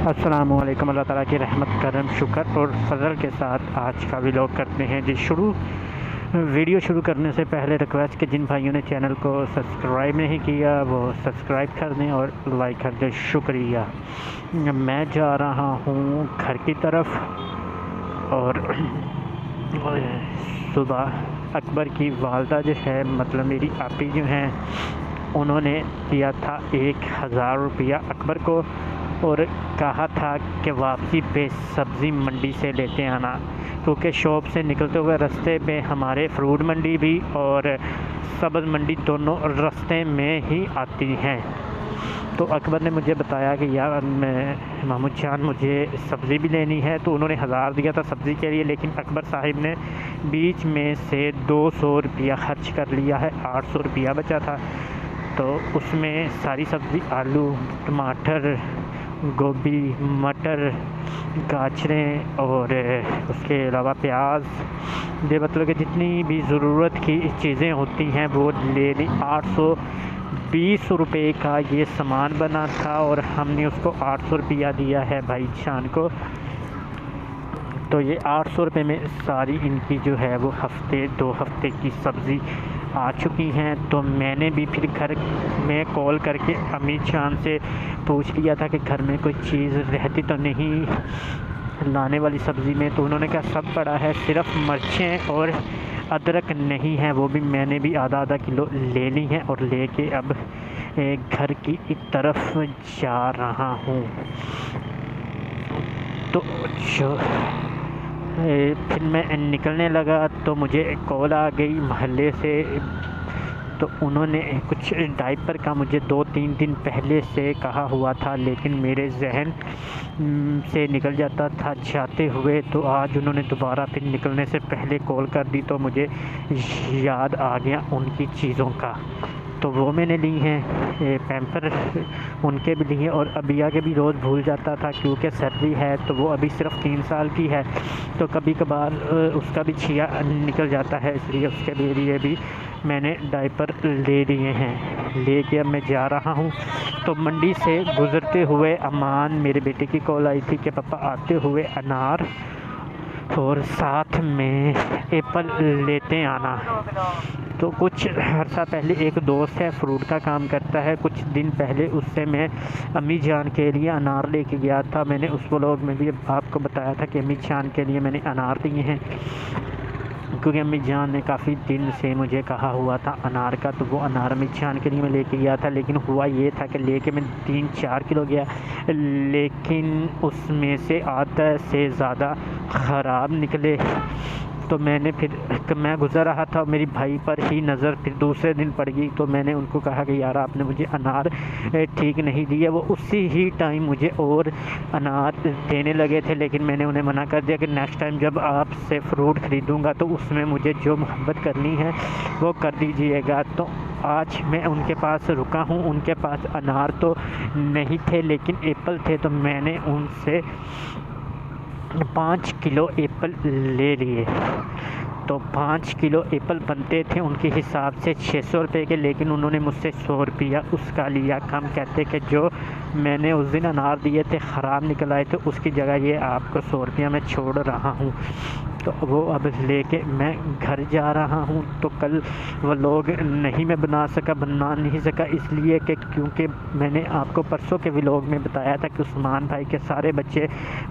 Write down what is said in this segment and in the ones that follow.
अस्सलामुअलैकुम। अल्लाह ताला की रहमत करम शुक्र और फजल के साथ आज का व्लॉग करते हैं जी शुरू। वीडियो शुरू करने से पहले रिक्वेस्ट कि जिन भाइयों ने चैनल को सब्सक्राइब नहीं किया वो सब्सक्राइब कर दें और लाइक कर दें, शुक्रिया। मैं जा रहा हूँ घर की तरफ और सुबह अकबर की वालदा जो है, मतलब मेरी आपी जो हैं, उन्होंने दिया था 1000 रुपया अकबर को और कहा था कि वापसी पे सब्ज़ी मंडी से लेते आना, क्योंकि शॉप से निकलते हुए रास्ते में हमारे फ्रूट मंडी भी और सब्ज़ मंडी दोनों रास्ते में ही आती हैं। तो अकबर ने मुझे बताया कि यार मामू जान मुझे सब्ज़ी भी लेनी है, तो उन्होंने 1000 दिया था सब्ज़ी के लिए, लेकिन अकबर साहिब ने बीच में से 200 रुपया खर्च कर लिया है, 800 रुपया बचा था। तो उसमें सारी सब्ज़ी आलू, टमाटर, गोभी, मटर, गाजरें और उसके अलावा प्याज, ये मतलब कि जितनी भी ज़रूरत की चीज़ें होती हैं वो ले ली। 820 रुपये का ये सामान बना था और हमने उसको 800 रुपया दिया है भाई जान को। तो ये 800 रुपये में सारी इनकी जो है वो 2 हफ्ते की सब्ज़ी आ चुकी हैं। तो मैंने भी फिर घर में कॉल करके अम्मी जान से पूछ लिया था कि घर में कोई चीज़ रहती तो नहीं लाने वाली सब्ज़ी में, तो उन्होंने कहा सब पड़ा है, सिर्फ मिर्चें और अदरक नहीं है, वो भी मैंने भी आधा किलो ले ली हैं और लेके अब घर की एक तरफ जा रहा हूँ। तो फिर मैं निकलने लगा तो मुझे कॉल आ गई मोहल्ले से। तो उन्होंने कुछ डायपर का मुझे 2-3 दिन पहले से कहा हुआ था, लेकिन मेरे जहन से निकल जाता था जाते हुए। तो आज उन्होंने दोबारा फिर निकलने से पहले कॉल कर दी, तो मुझे याद आ गया उनकी चीज़ों का। तो वो मैंने ली हैं, पैम्पर उनके भी लिए और अबिया के भी रोज़ भूल जाता था, क्योंकि सर्दी है तो वो अभी सिर्फ 3 साल की है, तो कभी कभार उसका भी छिया निकल जाता है, इसलिए उसके लिए भी मैंने डायपर ले लिए हैं। लेके अब मैं जा रहा हूँ। तो मंडी से गुज़रते हुए अमान मेरे बेटे की कॉल आई थी कि पापा आते हुए अनार और साथ में एप्पल लेते आना। तो कुछ अर्सा पहले एक दोस्त है, फ्रूट का काम करता है, कुछ दिन पहले उससे मैं अम्मी जान के लिए अनार लेके गया था। मैंने उस व्लॉग में भी आपको बताया था कि अम्मी जान के लिए मैंने अनार लिए हैं, क्योंकि अम्मी जान ने काफ़ी दिन से मुझे कहा हुआ था अनार का। तो वो अनार अम्मी जान के लिए मैं लेके गया था, लेकिन हुआ ये था कि लेके मैं 3-4 किलो गया, लेकिन उसमें से आधा से ज़्यादा ख़राब निकले। तो मैंने फिर मैं गुज़र रहा था, मेरी भाई पर ही नज़र फिर दूसरे दिन पड़ गई। तो मैंने उनको कहा कि यार आपने मुझे अनार ठीक नहीं दिया। वो उसी ही टाइम मुझे और अनार देने लगे थे, लेकिन मैंने उन्हें मना कर दिया कि नेक्स्ट टाइम जब आपसे फ्रूट ख़रीदूँगा तो उसमें मुझे जो मोहब्बत करनी है वो कर दीजिएगा। तो आज मैं उनके पास रुका हूँ। उनके पास अनार तो नहीं थे लेकिन एप्पल थे, तो मैंने उनसे 5 किलो एप्पल ले लिए। तो 5 किलो एप्पल बनते थे उनके हिसाब से 600 रुपये के, लेकिन उन्होंने मुझसे 100 रुपया उसका लिया कम। कहते कि जो मैंने उस दिन अनार दिए थे ख़राब निकल आए थे, उसकी जगह ये आपको 100 रुपया मैं छोड़ रहा हूँ। तो वो अब लेके मैं घर जा रहा हूँ। तो कल वो लोग मैं बना नहीं सका, इसलिए कि क्योंकि मैंने आपको परसों के व्लॉग में बताया था कि उस्मान भाई के सारे बच्चे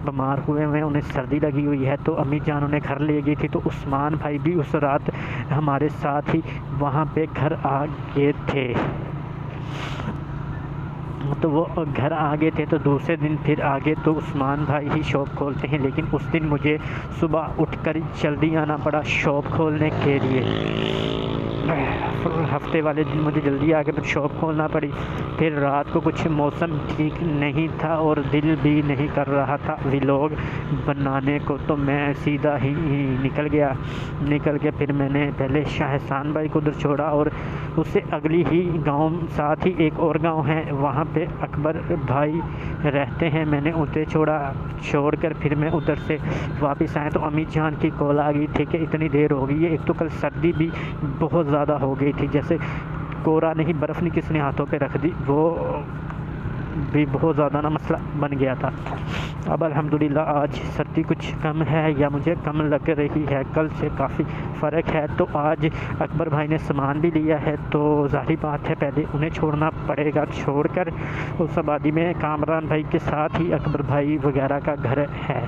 बीमार हुए हैं, उन्हें सर्दी लगी हुई है। तो अम्मी जान उन्हें घर ले गई थी, तो उस्मान भाई भी उस रात हमारे साथ ही वहाँ पे घर आ गए थे। तो वो घर आ गए थे, तो दूसरे दिन फिर आगे तो उस्मान भाई ही शॉप खोलते हैं, लेकिन उस दिन मुझे सुबह उठकर जल्दी आना पड़ा शॉप खोलने के लिए। हफ्ते वाले दिन मुझे जल्दी आके शॉप खोलना पड़ी। फिर रात को कुछ मौसम ठीक नहीं था और दिल भी नहीं कर रहा था व्लॉग बनाने को, तो मैं सीधा ही निकल के फिर मैंने पहले शाहसान भाई को उधर छोड़ा और उससे अगली ही गांव, साथ ही एक और गांव है, वहाँ पे अकबर भाई रहते हैं। मैंने उसे छोड़कर फिर मैं उधर से वापस आया। तो अम्मी जान की कॉल आ गई थी कि इतनी देर हो गई है। एक तो कल सर्दी भी बहुत ज़्यादा हो गई थी, जैसे कोहरा नहीं, बर्फ़ नहीं, किसने हाथों पे रख दी। वो भी बहुत ज़्यादा ना मसला बन गया था। अब अल्हम्दुलिल्लाह आज सर्दी कुछ कम है या मुझे कम लग रही है, कल से काफ़ी फ़र्क है। तो आज अकबर भाई ने सामान भी लिया है, तो ज़ाहिर बात है पहले उन्हें छोड़ना पड़ेगा। छोड़कर उस आबादी में कामरान भाई के साथ ही अकबर भाई वगैरह का घर है,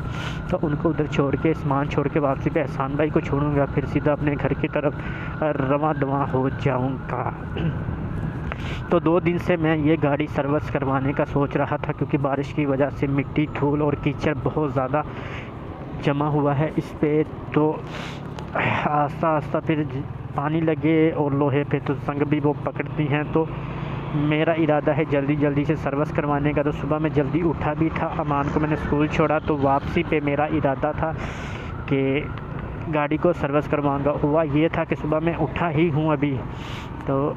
तो उनको उधर छोड़ के सामान छोड़ के वापसी पे एहसान भाई को छोड़ूंगा, फिर सीधा अपने घर की तरफ रवां दवां हो जाऊंगा। तो 2 दिन से मैं ये गाड़ी सर्विस करवाने का सोच रहा था, क्योंकि बारिश की वजह से मिट्टी, धूल और कीचड़ बहुत ज़्यादा जमा हुआ है इस पे। तो आस्ता आस्ता फिर पानी लगे और लोहे पे तो जंग भी वो पकड़ती हैं। तो मेरा इरादा है जल्दी जल्दी से सर्विस करवाने का। तो सुबह मैं जल्दी उठा भी था, अमान को मैंने स्कूल छोड़ा, तो वापसी पे मेरा इरादा था कि गाड़ी को सर्विस करवाऊँगा। हुआ ये था कि सुबह मैं उठा ही हूँ अभी, तो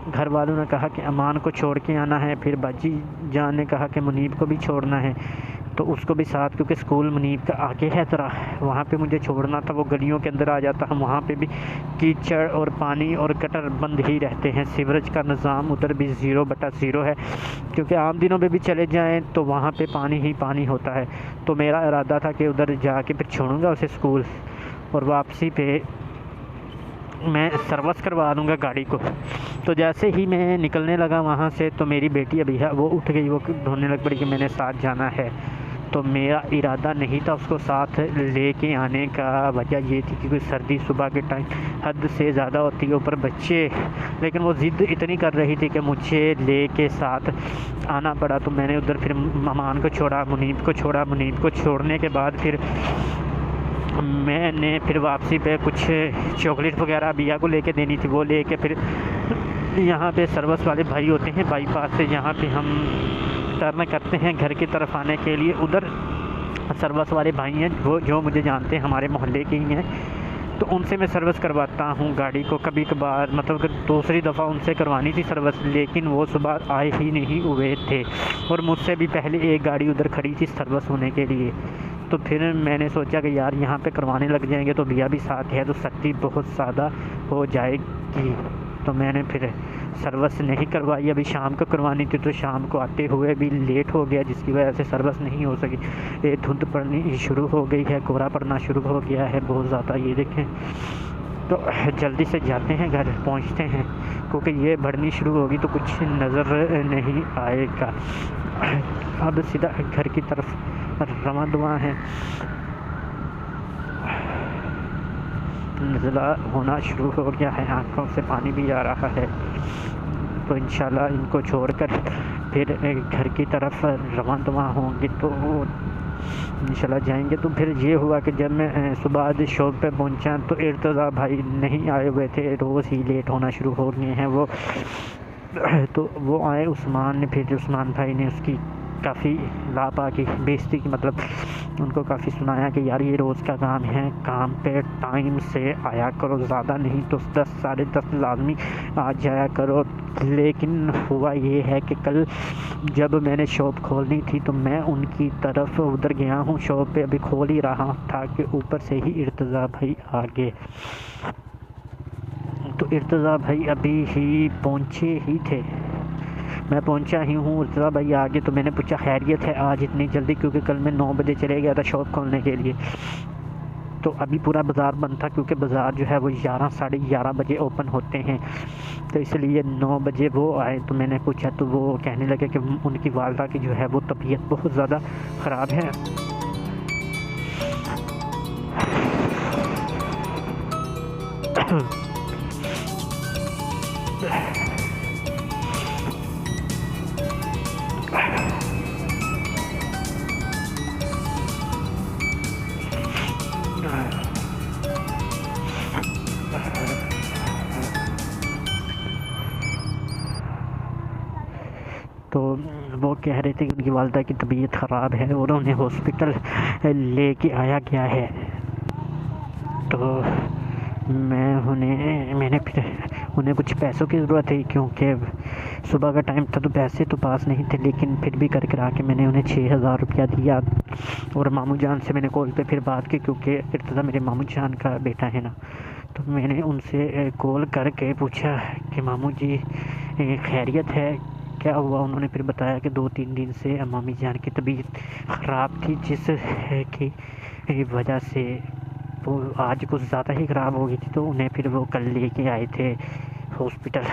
घर वालों ने कहा कि अमान को छोड़ के आना है, फिर बाजी जान ने कहा कि मुनीब को भी छोड़ना है, तो उसको भी साथ, क्योंकि स्कूल मुनीब का आगे है ज़रा, वहाँ पे मुझे छोड़ना था। वो गलियों के अंदर आ जाता है, वहाँ पे भी कीचड़ और पानी और गटर बंद ही रहते हैं। सीवरेज का निज़ाम उधर भी 0/0 है, क्योंकि आम दिनों में भी चले जाएँ तो वहाँ पे पानी ही पानी होता है। तो मेरा इरादा था कि उधर जाके फिर छोड़ूंगा उसे स्कूल, और वापसी पे मैं सर्विस करवा दूँगा गाड़ी को। तो जैसे ही मैं निकलने लगा वहाँ से, तो मेरी बेटी अभी है वो उठ गई, वो ढूंढने लग पड़ी कि मैंने साथ जाना है। तो मेरा इरादा नहीं था उसको साथ लेके आने का। वजह ये थी कि कोई सर्दी सुबह के टाइम हद से ज़्यादा होती है, ऊपर बच्चे, लेकिन वो ज़िद इतनी कर रही थी कि मुझे लेके साथ आना पड़ा। तो मैंने उधर फिर अमान को छोड़ा, मुनीब को छोड़ा। मुनीब को छोड़ने के बाद फिर मैंने फिर वापसी पे कुछ चॉकलेट वगैरह बिया को लेके देनी थी, वो लेके फिर यहाँ पे सर्विस वाले भाई होते हैं बाईपास से, यहाँ पे हम टर्न करते हैं घर की तरफ आने के लिए। उधर सर्विस वाले भाई हैं वो जो मुझे जानते हैं, हमारे मोहल्ले के ही हैं, तो उनसे मैं सर्विस करवाता हूँ गाड़ी को कभी कभार। मतलब कि दूसरी दफ़ा उनसे करवानी थी सर्विस, लेकिन वो सुबह आए ही नहीं हुए थे, और मुझसे भी पहले एक गाड़ी उधर खड़ी थी सर्विस होने के लिए। तो फिर मैंने सोचा कि यार यहाँ पे करवाने लग जाएंगे तो भैया भी साथ है, तो सर्दी बहुत ज़्यादा हो जाएगी। तो मैंने फिर सर्विस नहीं करवाई। अभी शाम को करवानी थी, तो शाम को आते हुए भी लेट हो गया, जिसकी वजह से सर्विस नहीं हो सकी। ये धुंध पड़नी शुरू हो गई है, कोहरा पड़ना शुरू हो गया है बहुत ज़्यादा, ये देखें। तो जल्दी से जाते हैं, घर पहुंचते हैं, क्योंकि ये बढ़नी शुरू होगी तो कुछ नज़र नहीं आएगा। अब सीधा घर की तरफ रवां दवा है। नज़ला होना शुरू हो गया है, आँखों से पानी भी आ रहा है। तो इंशाल्लाह इनको छोड़कर फिर घर की तरफ रवां दवा होंगे, तो इंशाल्लाह जाएंगे। तो फिर ये हुआ कि जब मैं सुबह आज शॉप पे पहुंचा तो इर्तज़ा भाई नहीं आए हुए थे, रोज़ ही लेट होना शुरू हो गए हैं वो। तो वो आए उस्मान ने, फिर उस्मान भाई ने उसकी काफ़ी लापा की बेइज्जती की, मतलब उनको काफ़ी सुनाया कि यार ये रोज़ का काम है, काम पे टाइम से आया करो, ज़्यादा नहीं तो 10 साढ़े 10 लाजमी आ जाया करो। लेकिन हुआ ये है कि कल जब मैंने शॉप खोलनी थी तो मैं उनकी तरफ उधर गया हूँ, शॉप पे अभी खोल ही रहा था कि ऊपर से ही इर्तज़ा भाई आ गए। तो इर्तज़ा भाई अभी ही पहुँचे ही थे, मैं पहुंचा ही हूँ, इर्तज़ा भाई आगे। तो मैंने पूछा खैरियत है आज इतनी जल्दी, क्योंकि कल मैं 9 बजे चले गया था शॉप खोलने के लिए। तो अभी पूरा बाज़ार बंद था, क्योंकि बाज़ार जो है वो 11 साढ़े 11 बजे ओपन होते हैं, तो इसलिए 9 बजे वो आए। तो मैंने पूछा तो वो कहने लगे कि उनकी वालदा की जो है वो तबीयत बहुत ज़्यादा ख़राब है। तो वो कह रहे थे कि उनकी वालदा की तबीयत ख़राब है और उन्हें हॉस्पिटल लेके आया गया है। तो मैंने फिर उन्हें कुछ पैसों की ज़रूरत थी, क्योंकि सुबह का टाइम था तो पैसे तो पास नहीं थे, लेकिन फिर भी कर करा के मैंने उन्हें 6000 रुपया दिया। और मामू जान से मैंने कॉल पे फिर बात की, क्योंकि इर्तज़ा मेरे मामू जान का बेटा है ना। तो मैंने उनसे कॉल करके पूछा कि मामू जी खैरियत है, क्या हुआ उन्होंने फिर बताया कि 2-3 दिन से मामी जान की तबीयत ख़राब थी, जिस की वजह से वो आज कुछ ज़्यादा ही ख़राब हो गई थी, तो उन्हें फिर वो कल लेके आए थे हॉस्पिटल।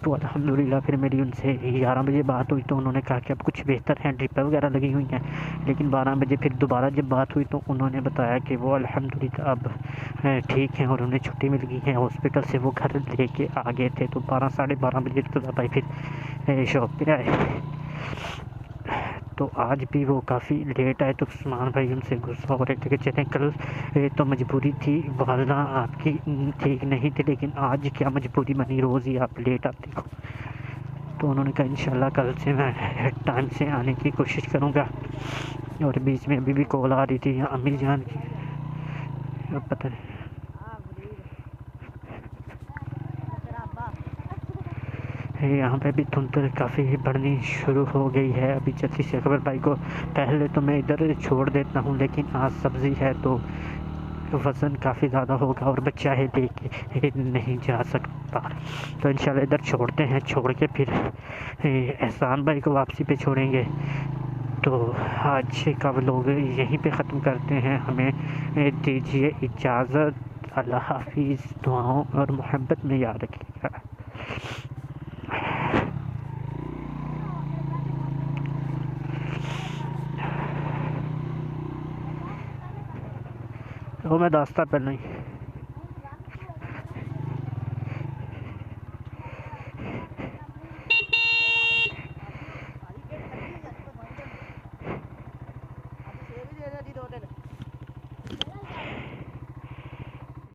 तो अल्हम्दुलिल्लाह फिर मेरी उनसे 11 बजे बात हुई, तो उन्होंने कहा कि अब कुछ बेहतर हैं, ड्रिपें वगैरह लगी हुई हैं। लेकिन 12 बजे फिर दोबारा जब बात हुई तो उन्होंने बताया कि वो अल्हम्दुलिल्लाह अब ठीक हैं और उन्हें छुट्टी मिल गई है हॉस्पिटल से, वो घर लेके आ गए थे। तो 12-12:30 बजे तो भाई फिर शॉप पे आए। तो आज भी वो काफ़ी लेट आए, तो उस्मान भाई उनसे गुस्सा हो रहे थे कि चलें कल तो मजबूरी थी, वालदा आपकी ठीक नहीं थी, लेकिन आज क्या मजबूरी बनी, रोज़ ही आप लेट आते हो। तो उन्होंने कहा इंशाल्लाह कल से मैं टाइम से आने की कोशिश करूँगा। और बीच में अभी भी कॉल आ रही थी अम्मी जान की, अब पता नहीं यहाँ पे भी धुंध काफ़ी बढ़नी शुरू हो गई है। अभी जल्दी से अकबर भाई को पहले तो मैं इधर छोड़ देता हूँ, लेकिन आज सब्ज़ी है तो वज़न काफ़ी ज़्यादा होगा और बच्चा है लेके नहीं जा सकता। तो इंशाल्लाह इधर छोड़ते हैं, छोड़ के फिर एहसान भाई को वापसी पे छोड़ेंगे। तो आज का व्लॉग यहीं पे ख़त्म करते हैं, हमें दीजिए इजाज़त। अल्लाह हाफिज़, दुआओं और मोहब्बत में याद रखिएगा। वो मैं दास्ता पहले ही